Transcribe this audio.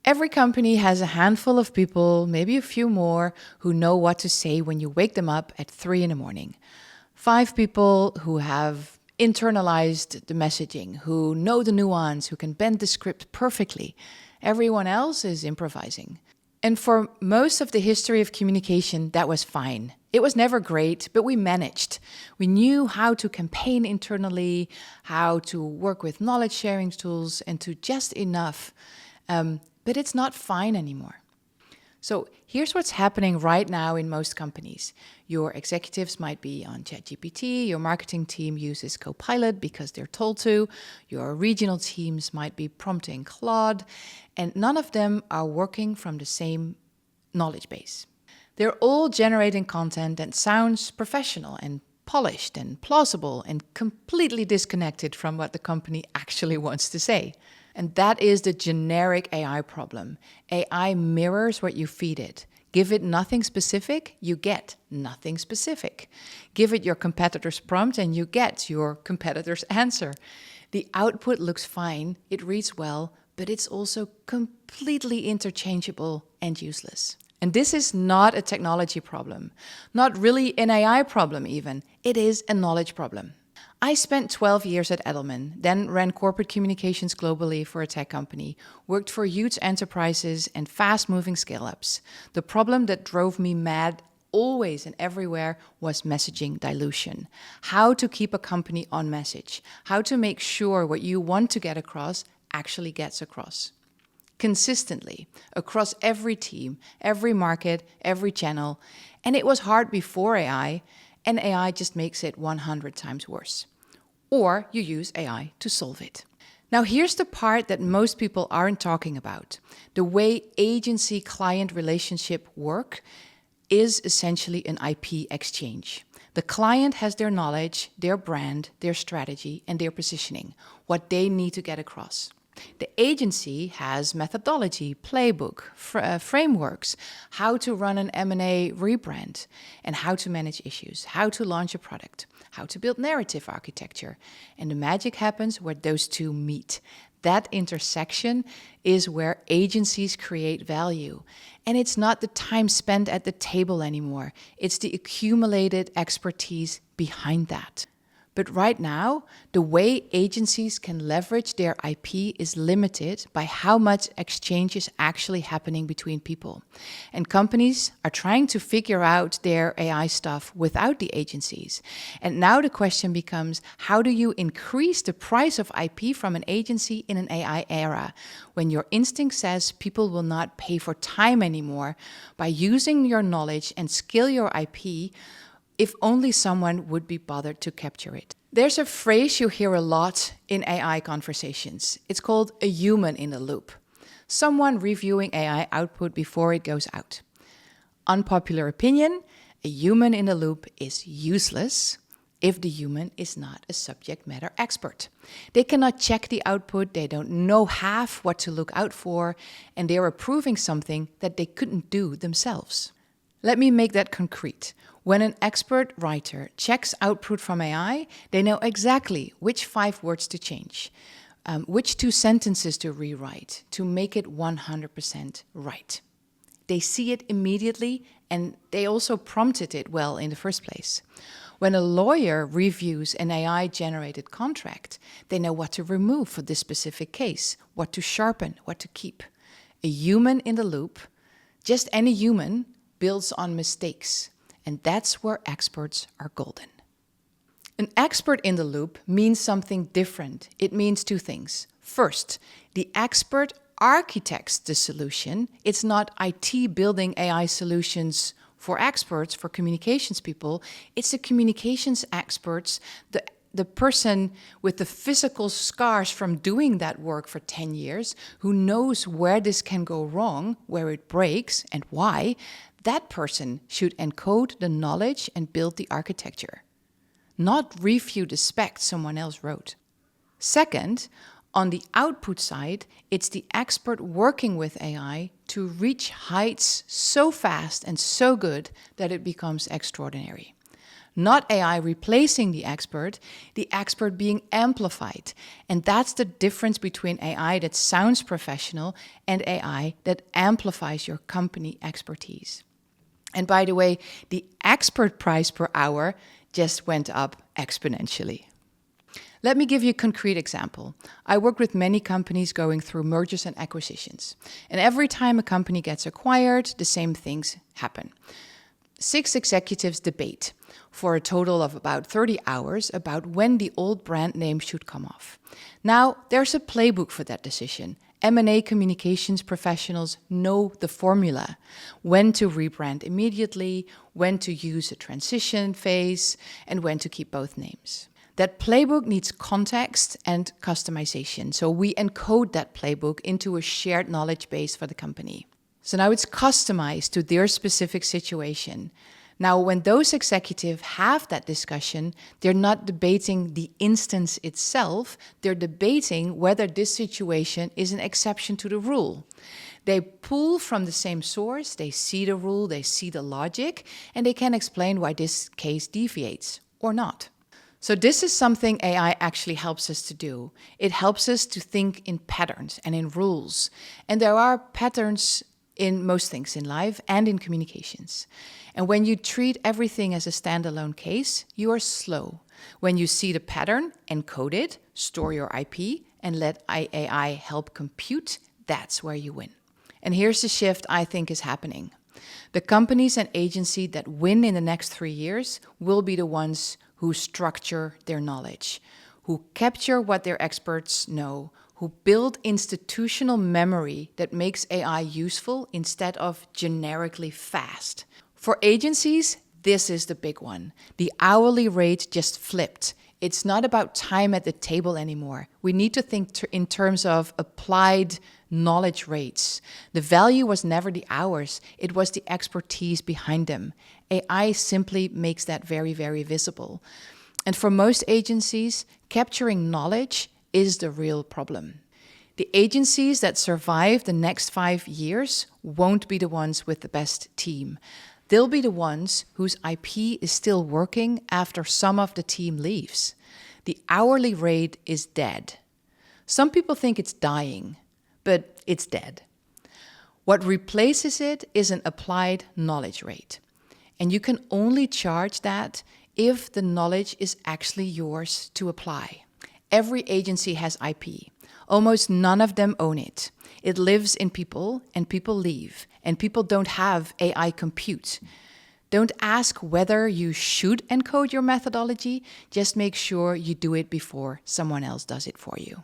Every company has a handful of people, maybe a few more, who know what to say when you wake them up at 3 in the morning. 5 people who have internalized the messaging, who know the nuance, who can bend the script perfectly. Everyone else is improvising. And for most of the history of communication, that was fine. It was never great, but we managed. We knew how to campaign internally, how to work with knowledge sharing tools, and to just enough. But it's not fine anymore. So here's what's happening right now in most companies. Your executives might be on ChatGPT, your marketing team uses Copilot because they're told to, your regional teams might be prompting Claude, and none of them are working from the same knowledge base. They're all generating content that sounds professional and polished and plausible and completely disconnected from what the company actually wants to say. And that is the generic AI problem. AI mirrors what you feed it. Give it nothing specific, you get nothing specific. Give it your competitor's prompt and you get your competitor's answer. The output looks fine, it reads well, but it's also completely interchangeable and useless. And this is not a technology problem, not really an AI problem even. It is a knowledge problem. I spent 12 years at Edelman, then ran corporate communications globally for a tech company, worked for huge enterprises and fast-moving scale-ups. The problem that drove me mad always and everywhere was messaging dilution. How to keep a company on message, how to make sure what you want to get across actually gets across. Consistently, across every team, every market, every channel. And it was hard before AI, and AI just makes it 100 times worse. Or you use AI to solve it. Now here's the part that most people aren't talking about. The way agency-client relationship work is essentially an IP exchange. The client has their knowledge, their brand, their strategy, and their positioning, what they need to get across. The agency has methodology, playbook, frameworks, how to run an M&A rebrand, and how to manage issues, how to launch a product, how to build narrative architecture. And the magic happens where those two meet. That intersection is where agencies create value. And it's not the time spent at the table anymore. It's the accumulated expertise behind that. But right now, the way agencies can leverage their IP is limited by how much exchange is actually happening between people. And companies are trying to figure out their AI stuff without the agencies. And now the question becomes, how do you increase the price of IP from an agency in an AI era, when your instinct says people will not pay for time anymore by using your knowledge and scale your IP if only someone would be bothered to capture it. There's a phrase you hear a lot in AI conversations. It's called a human in the loop. Someone reviewing AI output before it goes out. Unpopular opinion, a human in the loop is useless if the human is not a subject matter expert. They cannot check the output, they don't know half what to look out for, and they're approving something that they couldn't do themselves. Let me make that concrete. When an expert writer checks output from AI, they know exactly which 5 words to change, which 2 sentences to rewrite to make it 100% right. They see it immediately, and they also prompted it well in the first place. When a lawyer reviews an AI-generated contract, they know what to remove for this specific case, what to sharpen, what to keep. A human in the loop, just any human, builds on mistakes. And that's where experts are golden. An expert in the loop means something different. It means 2 things. First, the expert architects the solution. It's not IT building AI solutions for experts, for communications people. It's the communications experts, the person with the physical scars from doing that work for 10 years, who knows where this can go wrong, where it breaks, and why. That person should encode the knowledge and build the architecture, not refute the spec someone else wrote. Second, on the output side, it's the expert working with AI to reach heights so fast and so good that it becomes extraordinary. Not AI replacing the expert being amplified. And that's the difference between AI that sounds professional and AI that amplifies your company expertise. And by the way, the expert price per hour just went up exponentially. Let me give you a concrete example. I work with many companies going through mergers and acquisitions. And every time a company gets acquired, the same things happen. 6 executives debate for a total of about 30 hours about when the old brand name should come off. Now, there's a playbook for that decision. M&A communications professionals know the formula, when to rebrand immediately, when to use a transition phase, and when to keep both names. That playbook needs context and customization, so we encode that playbook into a shared knowledge base for the company. So now it's customized to their specific situation. Now, when those executives have that discussion, they're not debating the instance itself, they're debating whether this situation is an exception to the rule. They pull from the same source, they see the rule, they see the logic, and they can explain why this case deviates or not. So this is something AI actually helps us to do. It helps us to think in patterns and in rules. And there are patterns in most things in life and in communications. And when you treat everything as a standalone case, you are slow. When you see the pattern, encode it, store your IP, and let AI help compute, that's where you win. And here's the shift I think is happening. The companies and agencies that win in the next 3 years will be the ones who structure their knowledge, who capture what their experts know, who build institutional memory that makes AI useful instead of generically fast. For agencies, this is the big one. The hourly rate just flipped. It's not about time at the table anymore. We need to think in terms of applied knowledge rates. The value was never the hours, it was the expertise behind them. AI simply makes that very, very visible. And for most agencies, capturing knowledge is the real problem. The agencies that survive the next 5 years won't be the ones with the best team. They'll be the ones whose IP is still working after some of the team leaves. The hourly rate is dead. Some people think it's dying, but it's dead. What replaces it is an applied knowledge rate. And you can only charge that if the knowledge is actually yours to apply. Every agency has IP. Almost none of them own it. It lives in people, and people leave, and people don't have AI compute. Don't ask whether you should encode your methodology, just make sure you do it before someone else does it for you.